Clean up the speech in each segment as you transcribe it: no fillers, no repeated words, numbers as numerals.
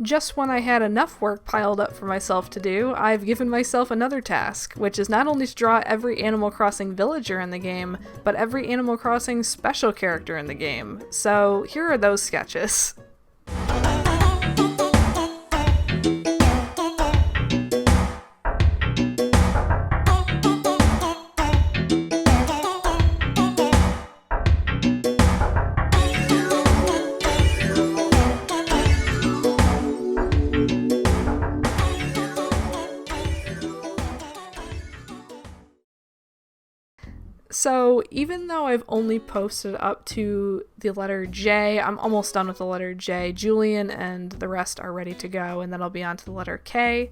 just when I had enough work piled up for myself to do, I've given myself another task, which is not only to draw every Animal Crossing villager in the game, but every Animal Crossing special character in the game. So here are those sketches. So even though I've only posted up to the letter J, I'm almost done with the letter J. Julian and the rest are ready to go, and then I'll be on to the letter K.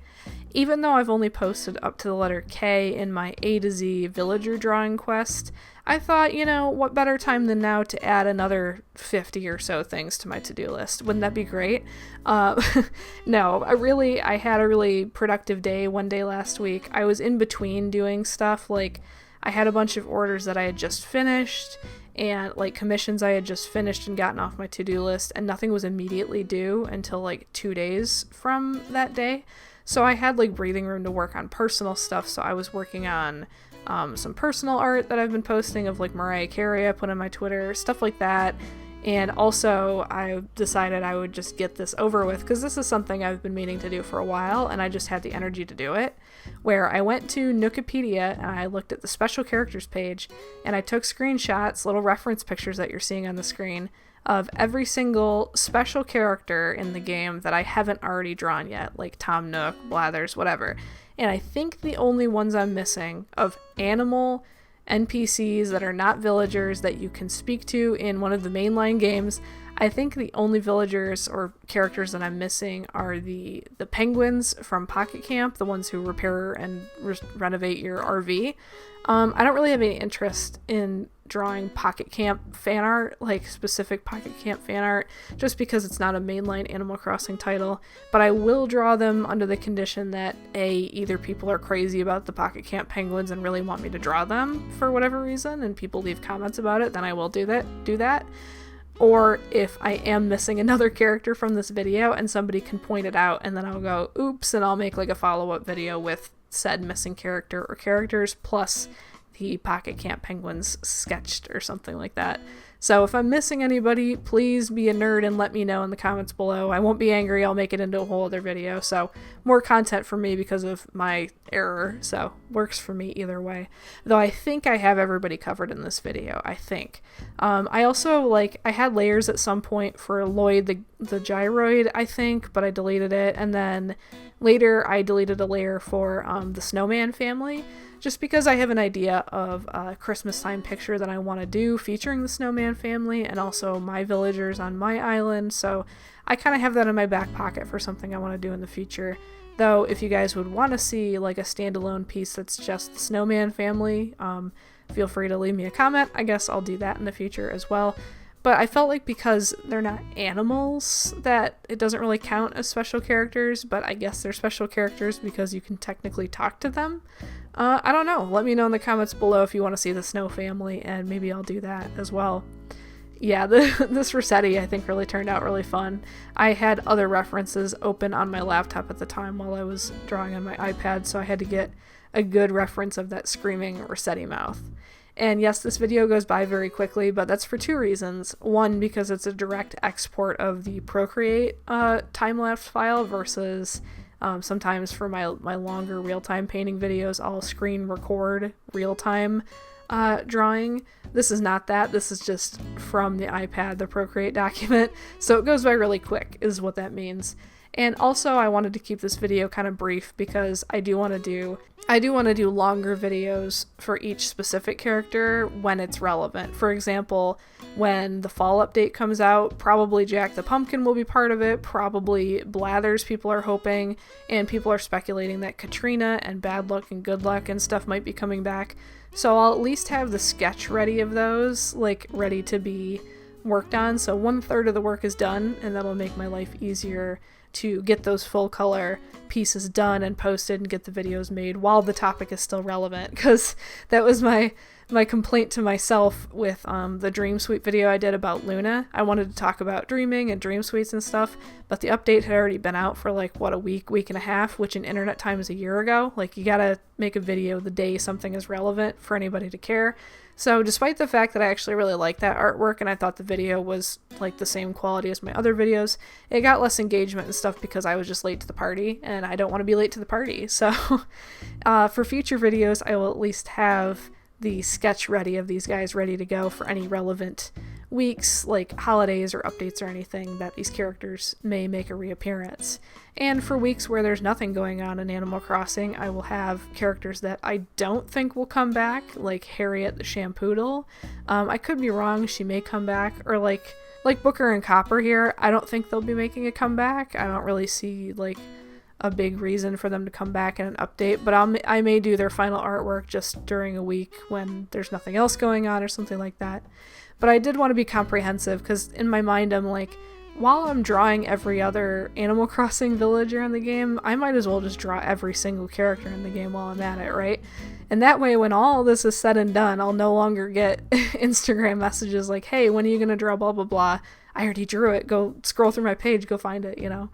Even though I've only posted up to the letter K in my A to Z villager drawing quest, I thought, you know, what better time than now to add another 50 or so things to my to-do list. Wouldn't that be great? No, I had a really productive day one day last week. I was in between doing stuff, like I had a bunch of orders that I had just finished and like commissions I had just finished and gotten off my to-do list, and nothing was immediately due until like 2 days from that day. So I had like breathing room to work on personal stuff. So I was working on some personal art that I've been posting of like Mariah Carey I put on my Twitter, stuff like that. And also I decided I would just get this over with because this is something I've been meaning to do for a while, and I just had the energy to do it, where I went to Nookipedia and I looked at the special characters page and I took screenshots, little reference pictures that you're seeing on the screen, of every single special character in the game that I haven't already drawn yet, like Tom Nook, Blathers, whatever. And I think the only ones I'm missing of animal NPCs that are not villagers that you can speak to in one of the mainline games, I think the only villagers or characters that I'm missing are the penguins from Pocket Camp, the ones who repair and renovate your RV. I don't really have any interest in drawing Pocket Camp fan art, like specific Pocket Camp fan art, just because it's not a mainline Animal Crossing title, but I will draw them under the condition that either people are crazy about the Pocket Camp penguins and really want me to draw them for whatever reason, and people leave comments about it, then I will do that. Or if I am missing another character from this video and somebody can point it out, and then I'll go, oops, and I'll make like a follow-up video with said missing character or characters plus the Pocket Camp penguins sketched or something like that. So if I'm missing anybody, please be a nerd and let me know in the comments below. I won't be angry, I'll make it into a whole other video. So more content for me because of my error, so works for me either way. Though I think I have everybody covered in this video, I think. I also, I had layers at some point for Lloyd the gyroid, I think, but I deleted it. And then later I deleted a layer for the snowman family, just because I have an idea of a Christmas time picture that I want to do featuring the snowman family and also my villagers on my island, so I kind of have that in my back pocket for something I want to do in the future. Though if you guys would want to see like a standalone piece that's just the snowman family, feel free to leave me a comment. I guess I'll do that in the future as well. But I felt like because they're not animals that it doesn't really count as special characters, but I guess they're special characters because you can technically talk to them. I don't know. Let me know in the comments below if you want to see the snow family, and maybe I'll do that as well. Yeah, this Rossetti I think really turned out really fun. I had other references open on my laptop at the time while I was drawing on my iPad, so I had to get a good reference of that screaming Rossetti mouth. And yes, this video goes by very quickly, but that's for two reasons. One, because it's a direct export of the Procreate time-lapse file versus sometimes for my longer real-time painting videos, I'll screen record real-time drawing. This is not that. This is just from the iPad, the Procreate document. So it goes by really quick is what that means. And also I wanted to keep this video kind of brief because I do want to do longer videos for each specific character when it's relevant. For example, when the fall update comes out, probably Jack the Pumpkin will be part of it, probably Blathers people are hoping, and people are speculating that Katrina and Bad Luck and Good Luck and stuff might be coming back. So I'll at least have the sketch ready of those, like ready to be worked on. So 1/3 of the work is done, and that'll make my life easier to get those full color pieces done and posted and get the videos made while the topic is still relevant, because that was my my complaint to myself with the Dream Suite video I did about Luna. I wanted to talk about dreaming and dream suites and stuff, but the update had already been out for like, what, a week and a half, which in internet time is a year ago. Like, you gotta make a video the day something is relevant for anybody to care. So despite the fact that I actually really liked that artwork and I thought the video was like the same quality as my other videos, it got less engagement and stuff because I was just late to the party, and I don't want to be late to the party. So for future videos, I will at least have the sketch ready of these guys ready to go for any relevant weeks, like holidays or updates or anything that these characters may make a reappearance. And for weeks where there's nothing going on in Animal Crossing, I will have characters that I don't think will come back, like Harriet the Shampoodle. I could be wrong, she may come back, or like Booker and Copper here, I don't think they'll be making a comeback. I don't really see like a big reason for them to come back in an update, but I may do their final artwork just during a week when there's nothing else going on or something like that. But I did want to be comprehensive because in my mind I'm like, while I'm drawing every other Animal Crossing villager in the game, I might as well just draw every single character in the game while I'm at it, right? And that way, when all this is said and done, I'll no longer get Instagram messages like, hey, when are you going to draw blah, blah, blah? I already drew it. Go scroll through my page, go find it, you know?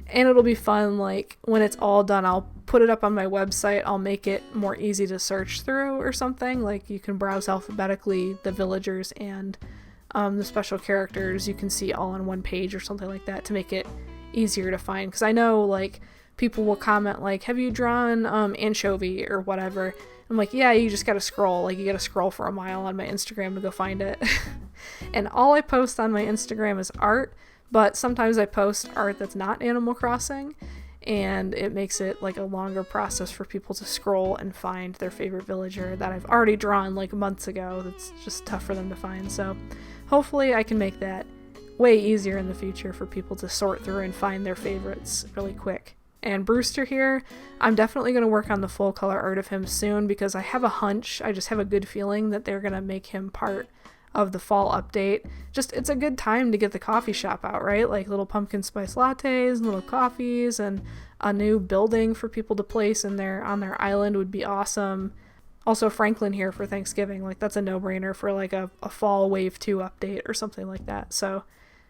And it'll be fun, like, when it's all done, I'll put it up on my website. I'll make it more easy to search through or something. Like, you can browse alphabetically the villagers and the special characters you can see all on one page or something like that to make it easier to find. Because I know, like, people will comment, like, have you drawn Anchovy or whatever? I'm like, yeah, you just gotta scroll. Like, you gotta scroll for a mile on my Instagram to go find it. And all I post on my Instagram is art, but sometimes I post art that's not Animal Crossing, and it makes it like a longer process for people to scroll and find their favorite villager that I've already drawn like months ago. That's just tough for them to find. So hopefully I can make that way easier in the future for people to sort through and find their favorites really quick. And Brewster here, I'm definitely going to work on the full color art of him soon because I have a hunch, I just have a good feeling that they're going to make him part of the fall update. Just, it's a good time to get the coffee shop out, right? Like little pumpkin spice lattes, little coffees, and a new building for people to place on their island would be awesome. Also Franklin here for Thanksgiving, like that's a no-brainer for like a fall wave 2 update or something like that. So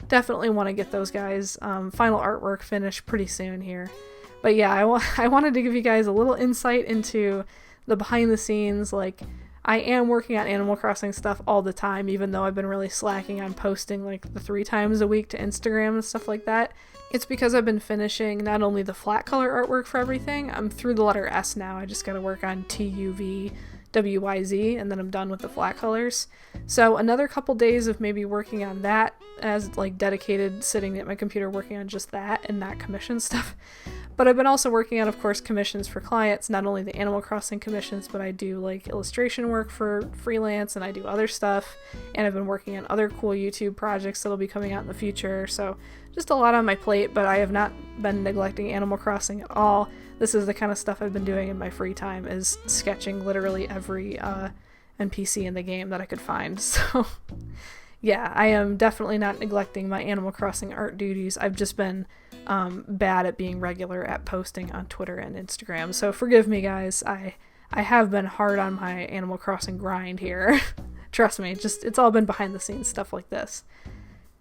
definitely want to get those guys final artwork finished pretty soon here. But yeah, I wanted to give you guys a little insight into the behind the scenes. Like, I am working on Animal Crossing stuff all the time, even though I've been really slacking on posting like the 3 times a week to Instagram and stuff like that. It's because I've been finishing not only the flat color artwork for everything, I'm through the letter S now. I just gotta work on TUV, WYZ, and then I'm done with the flat colors. So another couple days of maybe working on that as like dedicated, sitting at my computer working on just that and not commission stuff. But I've been also working on, of course, commissions for clients, not only the Animal Crossing commissions, but I do like illustration work for freelance and I do other stuff. And I've been working on other cool YouTube projects that'll be coming out in the future. So just a lot on my plate, but I have not been neglecting Animal Crossing at all. This is the kind of stuff I've been doing in my free time, is sketching literally every NPC in the game that I could find. So yeah, I am definitely not neglecting my Animal Crossing art duties. I've just been bad at being regular at posting on Twitter and Instagram. So forgive me, guys. I have been hard on my Animal Crossing grind here. Trust me, it's all been behind the scenes stuff like this.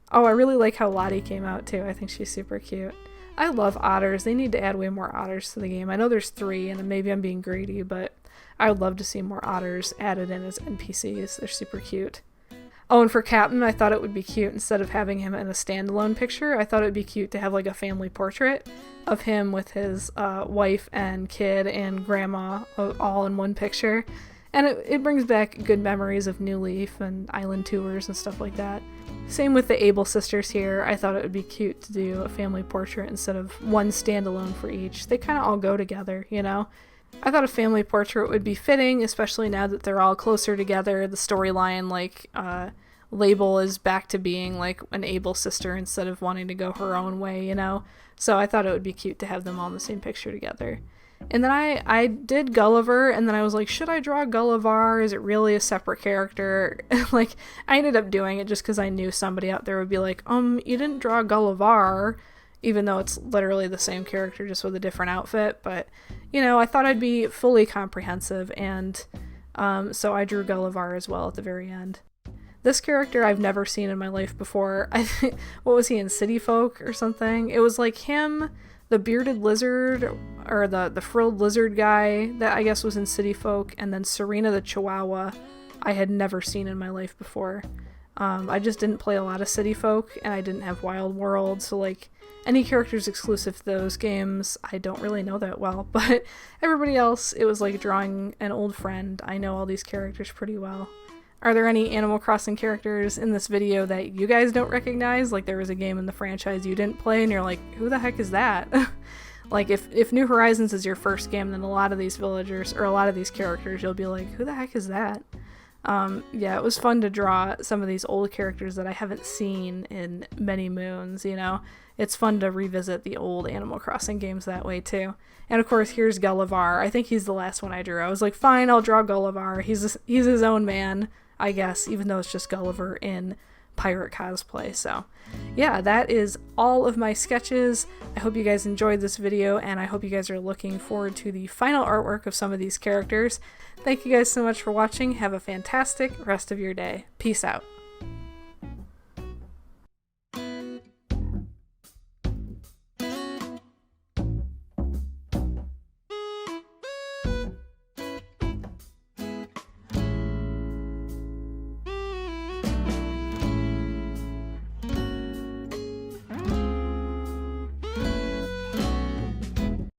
Oh, I really like how Lottie came out too. I think she's super cute. I love otters. They need to add way more otters to the game. I know there's 3 and maybe I'm being greedy, but I would love to see more otters added in as NPCs. They're super cute. Oh, and for Captain, I thought it would be cute, instead of having him in a standalone picture, I thought it would be cute to have like a family portrait of him with his wife and kid and grandma all in one picture. And it brings back good memories of New Leaf and island tours and stuff like that. Same with the Able sisters here. I thought it would be cute to do a family portrait instead of one standalone for each. They kind of all go together, you know? I thought a family portrait would be fitting, especially now that they're all closer together. The storyline, like, Label is back to being, like, an Able sister instead of wanting to go her own way, you know? So I thought it would be cute to have them all in the same picture together. And then I did Gulliver, and then I was like, should I draw Gulliver? Is it really a separate character? Like, I ended up doing it just because I knew somebody out there would be like, you didn't draw Gulliver, even though it's literally the same character just with a different outfit. But, you know, I thought I'd be fully comprehensive and So I drew Gulliver as well at the very end. This character I've never seen in my life before. I think, what was he in, City Folk or something? It was like him, the bearded lizard, or the frilled lizard guy that I guess was in City Folk, and then Serena the Chihuahua I had never seen in my life before. I just didn't play a lot of City Folk, and I didn't have Wild World, so like any characters exclusive to those games I don't really know that well, but everybody else, it was like drawing an old friend. I know all these characters pretty well. Are there any Animal Crossing characters in this video that you guys don't recognize? Like there was a game in the franchise you didn't play and you're like, who the heck is that? Like if New Horizons is your first game, then a lot of these villagers, or a lot of these characters, you'll be like, who the heck is that? Yeah, it was fun to draw some of these old characters that I haven't seen in many moons, you know? It's fun to revisit the old Animal Crossing games that way too. And of course, here's Gulliver. I think he's the last one I drew. I was like, fine, I'll draw Gulliver. He's his own man, I guess, even though it's just Gulliver in pirate cosplay. So yeah, that is all of my sketches. I hope you guys enjoyed this video, and I hope you guys are looking forward to the final artwork of some of these characters. Thank you guys so much for watching. Have a fantastic rest of your day. Peace out.